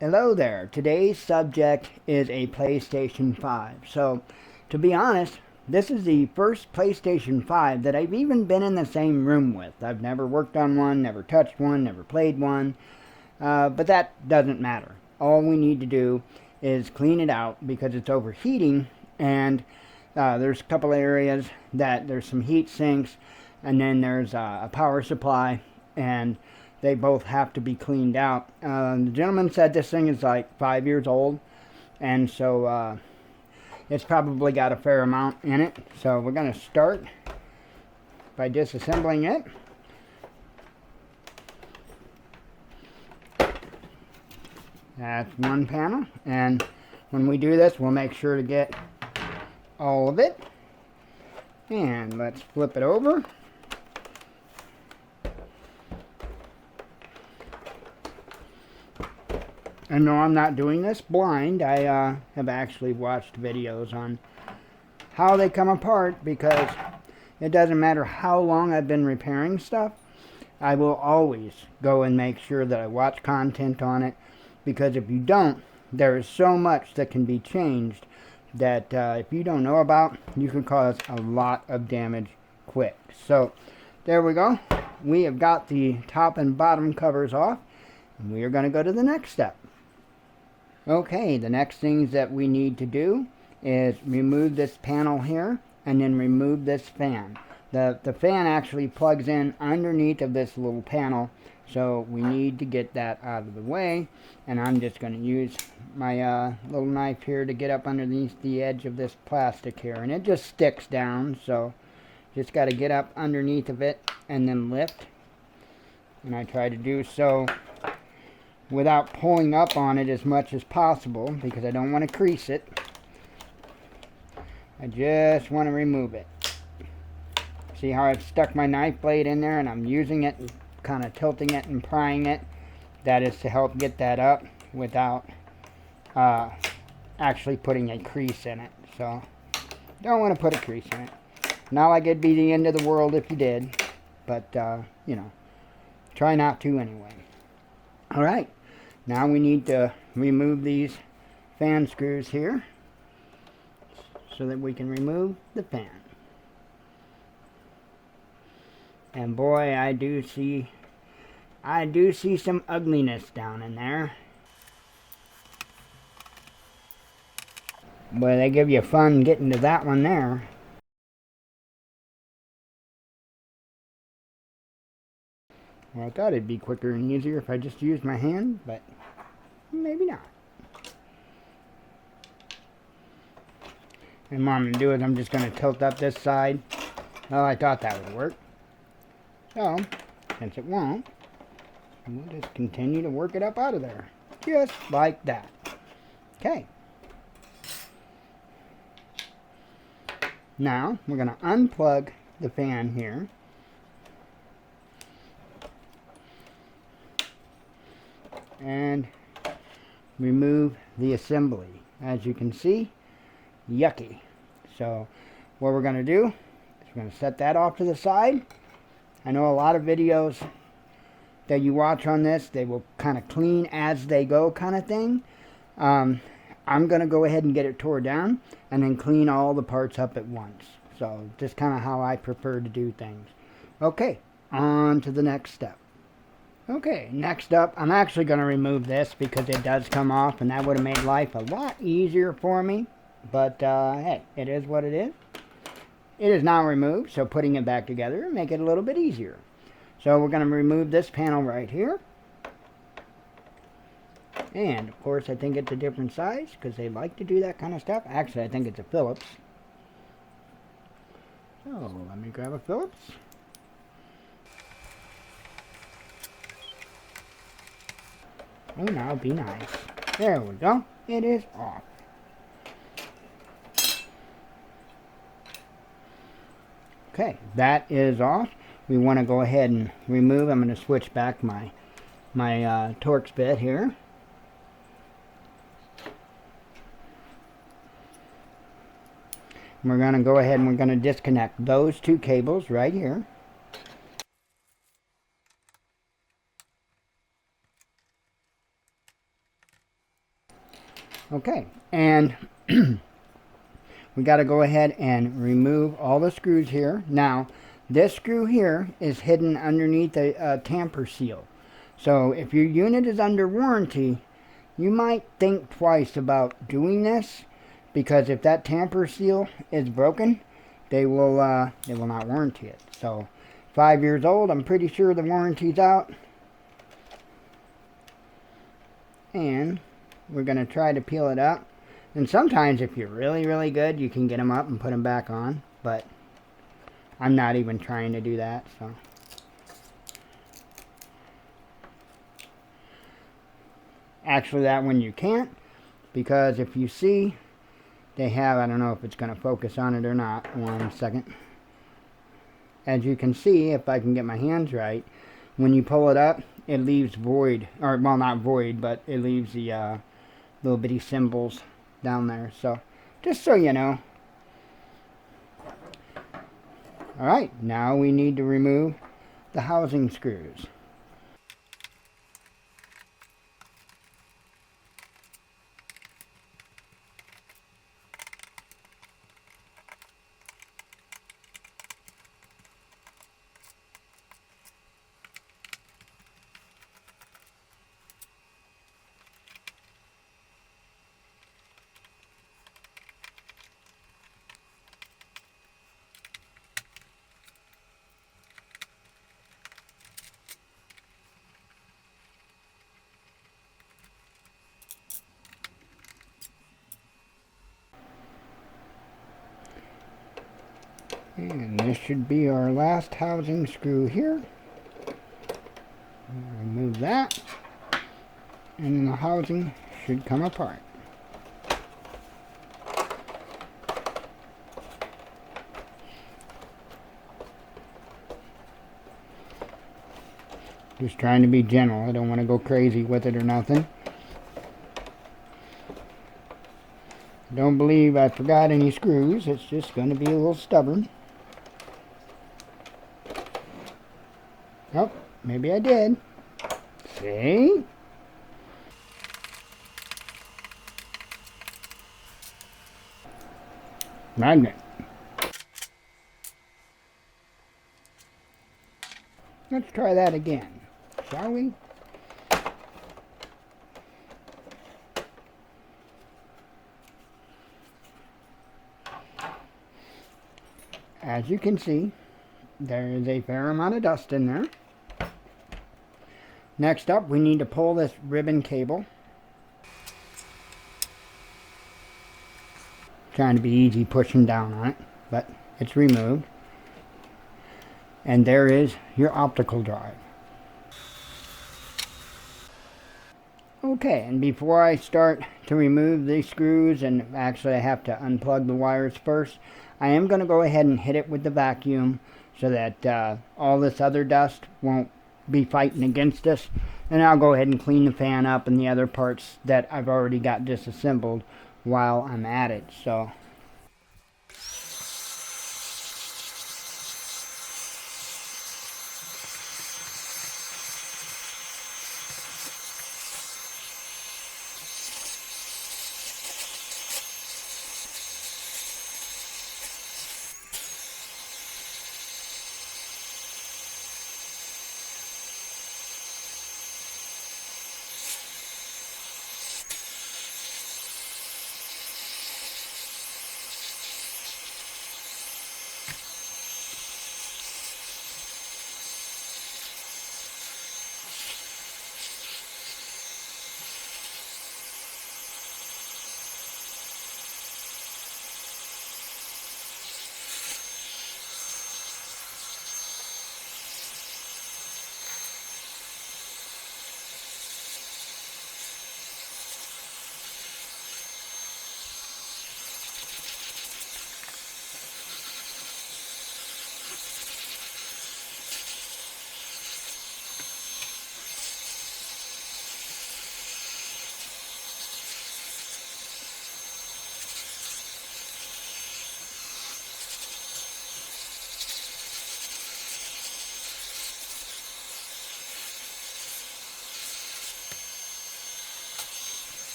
Hello there. Today's subject is a PlayStation 5. So, to be honest, this is the first PlayStation 5 that I've even been in the same room with. I've never worked on one, never touched one, never played one, but that doesn't matter. All we need to do is clean it out because it's overheating, and there's a couple areas that there's some heat sinks, and then there's a power supply, and they both have to be cleaned out. The gentleman said this thing is like 5 years old, and so it's probably got a fair amount in it. So we're going to start by disassembling it. That's one panel, and when we do this, we'll make sure to get all of it. And let's flip it over. And no, I'm not doing this blind. I have actually watched videos on how they come apart, because it doesn't matter how long I've been repairing stuff. I will always go and make sure that I watch content on it, because if you don't, there is so much that can be changed that if you don't know about, you can cause a lot of damage quick. So there we go. We have got the top and bottom covers off, and we are going to go to the next step. Okay, the next things that we need to do is remove this panel here and then remove this fan. The fan actually plugs in underneath of this little panel, so we need to get that out of the way. And I'm just going to use my little knife here to get up underneath the edge of this plastic here. And it just sticks down, so just got to get up underneath of it and then lift. And I try to do so without pulling up on it as much as possible, because I don't want to crease it. I just want to remove it. See how I've stuck my knife blade in there and I'm using it and kind of tilting it and prying it? That is to help get that up without actually putting a crease in it. So don't want to put a crease in it. Not like it'd be the end of the world if you did, but you know, try not to anyway. Alright, now we need to remove these fan screws here so that we can remove the fan. And boy, I do see some ugliness down in there. Boy, they give you fun getting to that one there. Well, I thought it'd be quicker and easier if I just used my hand, but maybe not. And what I'm going to do is I'm just going to tilt up this side. Well, I thought that would work. So, since it won't, we'll just continue to work it up out of there. Just like that. Okay. Now, we're going to unplug the fan here. And remove the assembly. As you can see, yucky. So what we're going to do is we're going to set that off to the side. I know a lot of videos that you watch on this, they will kind of clean as they go kind of thing. I'm going to go ahead and get it tore down and then clean all the parts up at once. So just kind of how I prefer to do things. Okay, on to the next step. Okay, next up, I'm actually going to remove this because it does come off, and that would have made life a lot easier for me. But, hey, it is what it is. It is now removed, so putting it back together will make it a little bit easier. So we're going to remove this panel right here. And, of course, I think it's a different size because they like to do that kind of stuff. Actually, I think it's a Phillips. So, let me grab a Phillips. Oh, now be nice. There we go. It is off. Okay, that is off. We want to go ahead and remove. I'm going to switch back my Torx bit here. We're going to go ahead and we're going to disconnect those two cables right here. Okay, and we got to go ahead and remove all the screws here. Now, this screw here is hidden underneath a tamper seal. So if your unit is under warranty, you might think twice about doing this, because if that tamper seal is broken, they will not warranty it. So 5 years old, I'm pretty sure the warranty's out. And we're going to try to peel it up. And sometimes if you're really, really good, you can get them up and put them back on. But I'm not even trying to do that. So actually, that one you can't. Because if you see, they have, I don't know if it's going to focus on it or not. 1 second. As you can see, if I can get my hands right, when you pull it up, it leaves void. Or, well, not void, but it leaves the little bitty symbols down there. So just so you know. Alright, now we need to remove the housing screws. And this should be our last housing screw here. Remove that, and then the housing should come apart. Just trying to be gentle. I don't want to go crazy with it or nothing. Don't believe I forgot any screws. It's just going to be a little stubborn. Oh, maybe I did. See? Magnet. Let's try that again, shall we? As you can see, there is a fair amount of dust in there. Next up, we need to pull this ribbon cable. Trying to be easy pushing down on it, but it's removed. And there is your optical drive. Okay, and before I start to remove these screws, and actually I have to unplug the wires first, I am going to go ahead and hit it with the vacuum so that all this other dust won't be fighting against us. And I'll go ahead and clean the fan up and the other parts that I've already got disassembled while I'm at it. So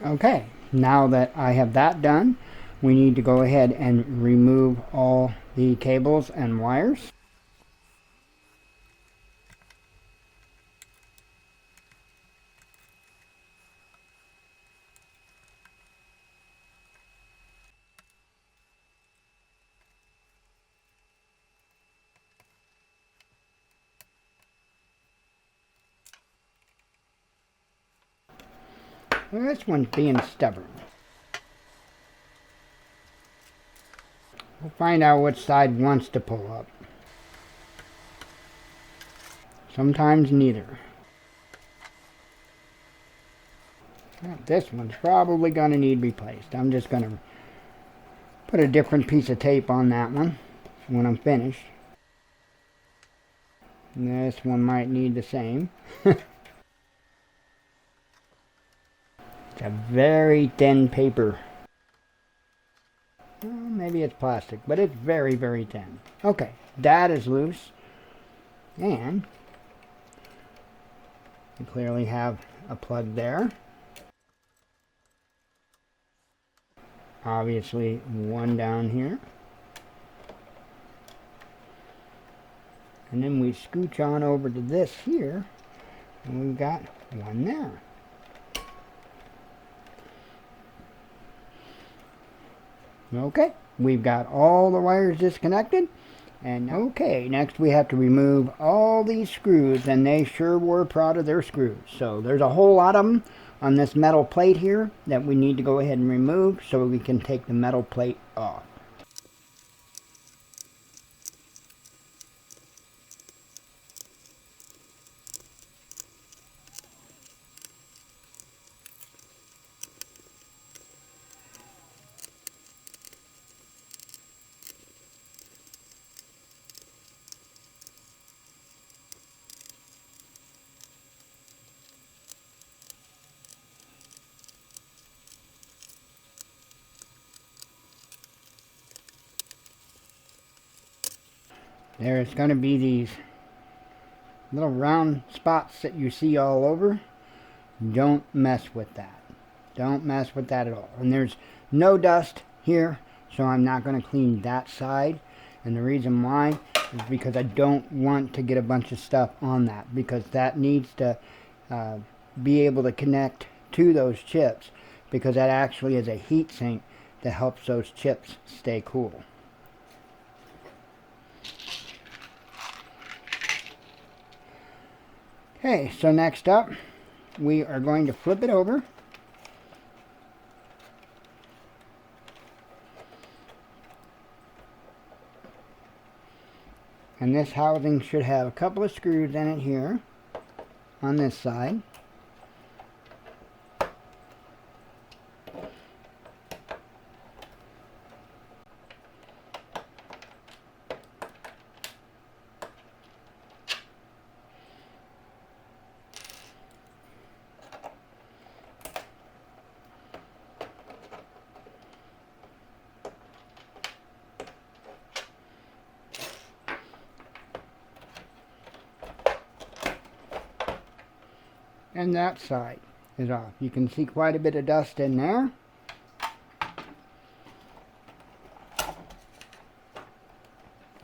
Okay, now that I have that done, we need to go ahead and remove all the cables and wires. Well, this one's being stubborn. We'll find out which side wants to pull up. Sometimes neither. Well, this one's probably going to need replaced. I'm just going to put a different piece of tape on that one when I'm finished. And this one might need the same. It's a very thin paper. Well, maybe it's plastic, but it's very, very thin. Okay, that is loose. And we clearly have a plug there. Obviously, one down here. And then we scooch on over to this here, and we've got one there. Okay, we've got all the wires disconnected. And okay, next we have to remove all these screws, and they sure were proud of their screws. So there's a whole lot of them on this metal plate here that we need to go ahead and remove so we can take the metal plate off. There's going to be these little round spots that you see all over. Don't mess with that. Don't mess with that at all. And there's no dust here, so I'm not going to clean that side. And the reason why is because I don't want to get a bunch of stuff on that, because that needs to be able to connect to those chips, because that actually is a heat sink that helps those chips stay cool. Okay, so next up, we are going to flip it over. And this housing should have a couple of screws in it here on this side. And that side is off. You can see quite a bit of dust in there.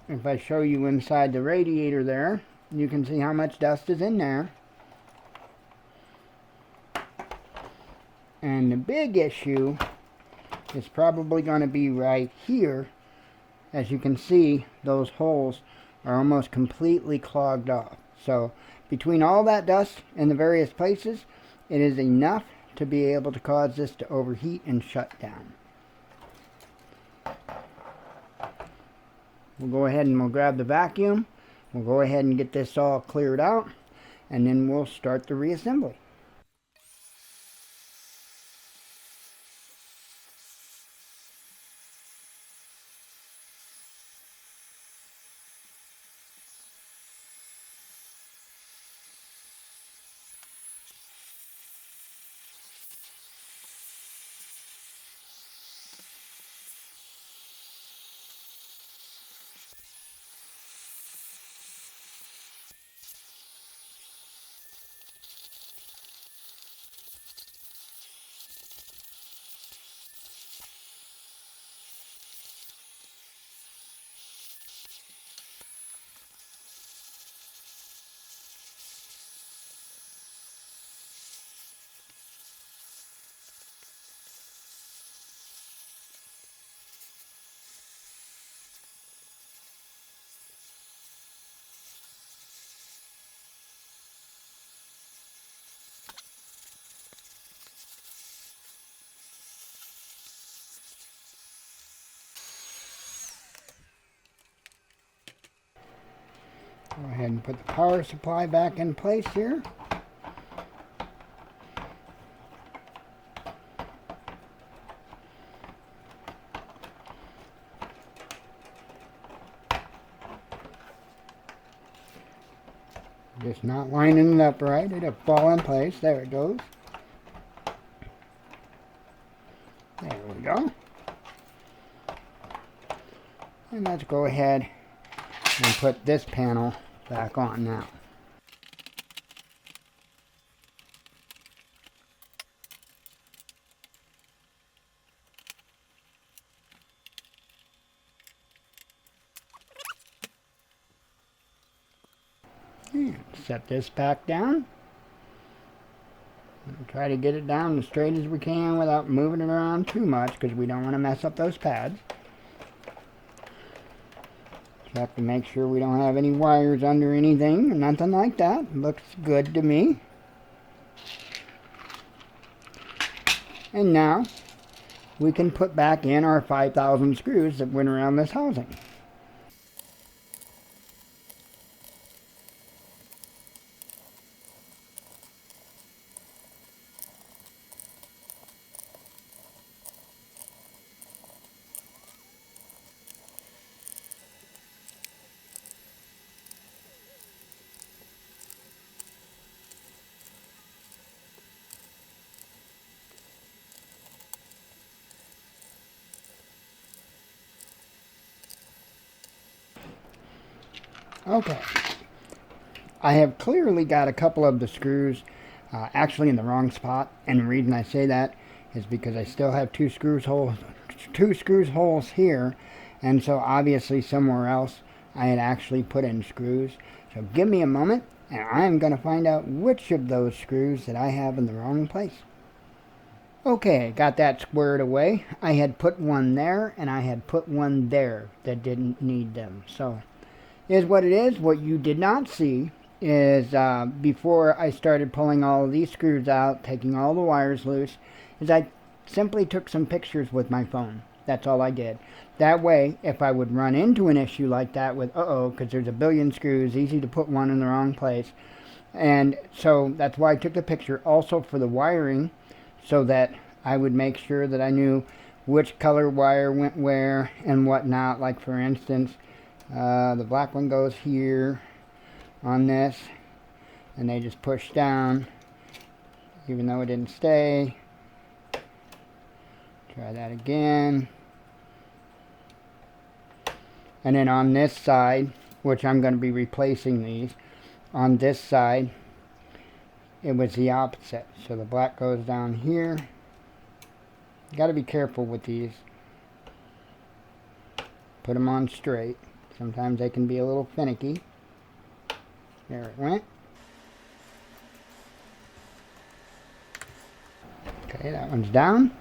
If I show you inside the radiator there, you can see how much dust is in there. And the big issue is probably going to be right here. As you can see, those holes are almost completely clogged off. So between all that dust in the various places, it is enough to be able to cause this to overheat and shut down. We'll go ahead and we'll grab the vacuum. We'll go ahead and get this all cleared out, and then we'll start the reassembly. And put the power supply back in place here. Just not lining it up right. It'll fall in place. There it goes. There we go. And let's go ahead and put this panel back on now. And set this back down. And try to get it down as straight as we can without moving it around too much, because we don't want to mess up those pads. Check to make sure we don't have any wires under anything or nothing like that. Looks good to me. And now we can put back in our 5,000 screws that went around this housing. Okay, I have clearly got a couple of the screws actually in the wrong spot, and the reason I say that is because I still have two screws holes here, and so obviously somewhere else I had actually put in screws. So give me a moment and I'm going to find out which of those screws that I have in the wrong place. Okay, got that squared away. I had put one there and I had put one there that didn't need them. So is what it is. What you did not see is before I started pulling all of these screws out, taking all the wires loose, is I simply took some pictures with my phone. That's all I did. That way, if I would run into an issue like that with, because there's a billion screws, easy to put one in the wrong place. And so that's why I took the picture. Also for the wiring, so that I would make sure that I knew which color wire went where and whatnot. Like for instance, the black one goes here on this, and they just push down, even though it didn't stay. Try that again. And then on this side, which I'm going to be replacing these, on this side, it was the opposite. So the black goes down here. You got to be careful with these. Put them on straight. Sometimes they can be a little finicky. There it went. Okay, that one's down.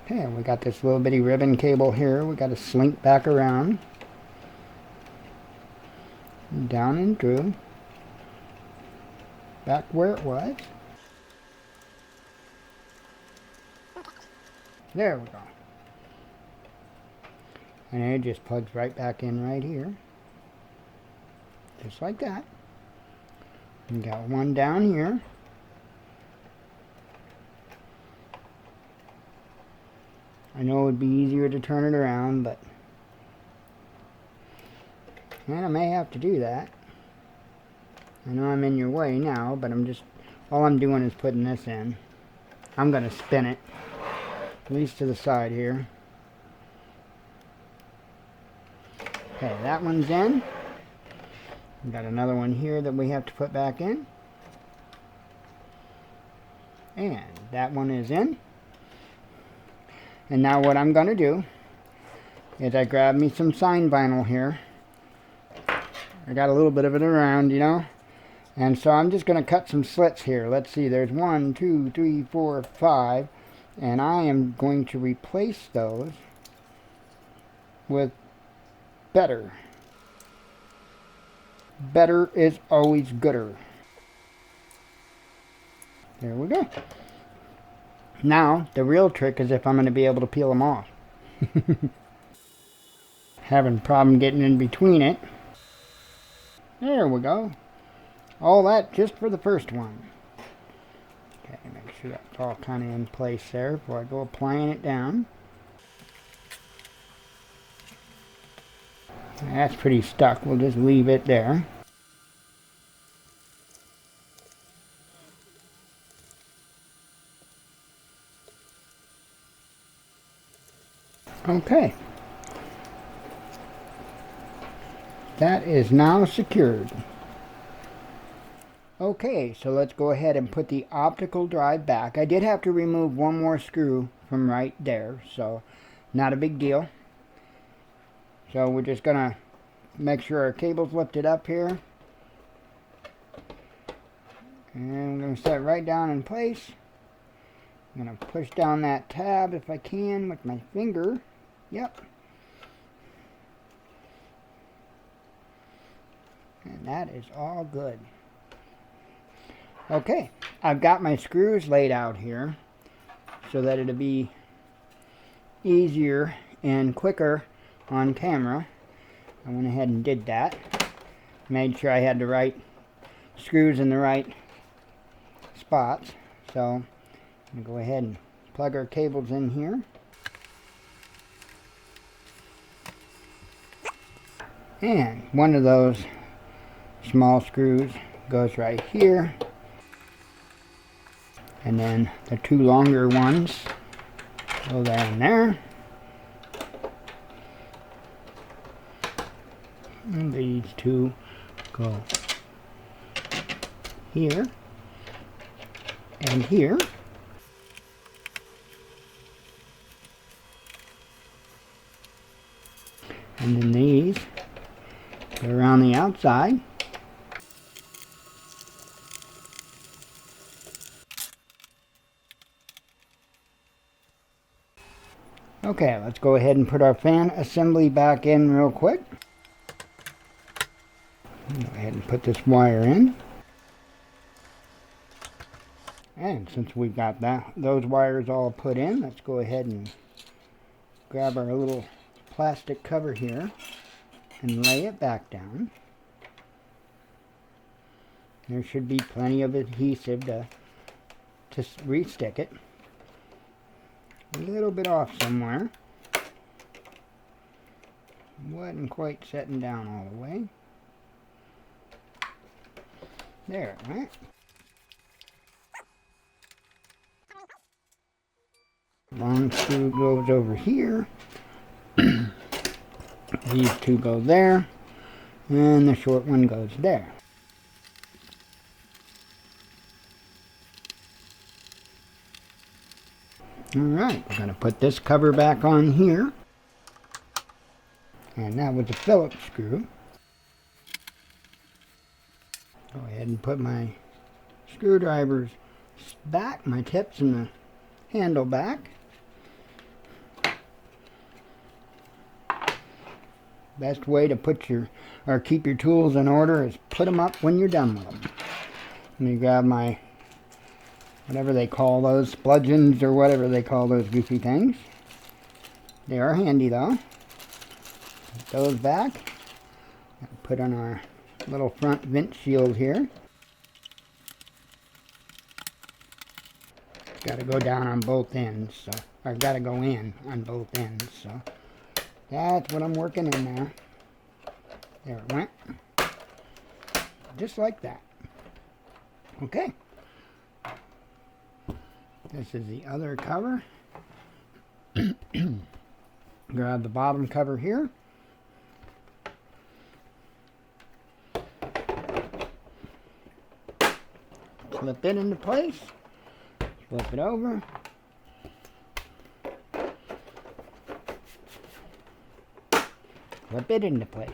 Okay, we got this little bitty ribbon cable here. We got to slink back around. Down and through. Back where it was. There we go. And it just plugs right back in right here. Just like that. We got one down here. I know it would be easier to turn it around, but and I may have to do that. I know I'm in your way now, but all I'm doing is putting this in. I'm going to spin it, at least to the side here. Okay, that one's in. We've got another one here that we have to put back in. And that one is in. And now what I'm going to do is I grab me some sign vinyl here. I got a little bit of it around, you know. And so I'm just going to cut some slits here. Let's see, there's 1, 2, 3, 4, 5. And I am going to replace those with better. Better is always gooder. There we go. Now, the real trick is if I'm going to be able to peel them off. Having a problem getting in between it. There we go. All that just for the first one. Okay, make sure that's all kind of in place there before I go applying it down. That's pretty stuck. We'll just leave it there. Okay. That is now secured. Okay, so let's go ahead and put the optical drive back. I did have to remove one more screw from right there, so not a big deal. So we're just gonna make sure our cable's lifted up here. And I'm gonna set it right down in place. I'm gonna push down that tab if I can with my finger. Yep. And that is all good. Okay, I've got my screws laid out here so that it'll be easier and quicker on camera. I went ahead and did that. Made sure I had the right screws in the right spots. So I'm going to go ahead and plug our cables in here. And one of those small screws goes right here. And then the two longer ones go there and there. And these two go here and here. And then these go around the outside. Okay, let's go ahead and put our fan assembly back in real quick. Go ahead and put this wire in. And since we've got those wires all put in, let's go ahead and grab our little plastic cover here and lay it back down. There should be plenty of adhesive to re-stick it. A little bit off somewhere. Wasn't quite setting down all the way. There, right? Long screw goes over here. These two go there. And the short one goes there. Alright, we're going to put this cover back on here. And that was a Phillips screw. Go ahead and put my screwdrivers back, my tips and the handle back. Best way to keep your tools in order is put them up when you're done with them. Let me grab my, whatever they call those, bludgeons or whatever they call those goofy things. They are handy though. Put those back. Put on our little front vent shield here. Got to go down on both ends, so I've got to go in on both ends, so that's what I'm working in there. There it went. Just like that. Okay. This is the other cover. Grab the bottom cover here. Flip it into place. Flip it over. Flip it into place.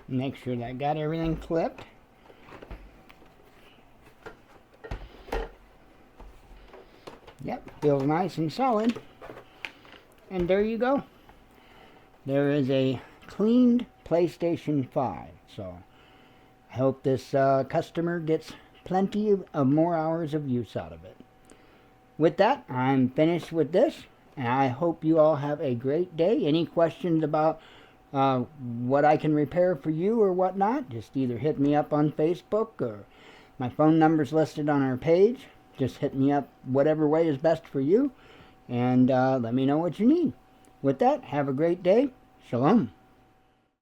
Make sure that I got everything flipped. Yep, feels nice and solid. And there you go. There is a cleaned PlayStation 5. So I hope this customer gets plenty of more hours of use out of it. With that, I'm finished with this, and I hope you all have a great day. Any questions about what I can repair for you or whatnot, just either hit me up on Facebook, or my phone number's listed on our page. Just hit me up whatever way is best for you, and let me know what you need. With that, have a great day. Shalom.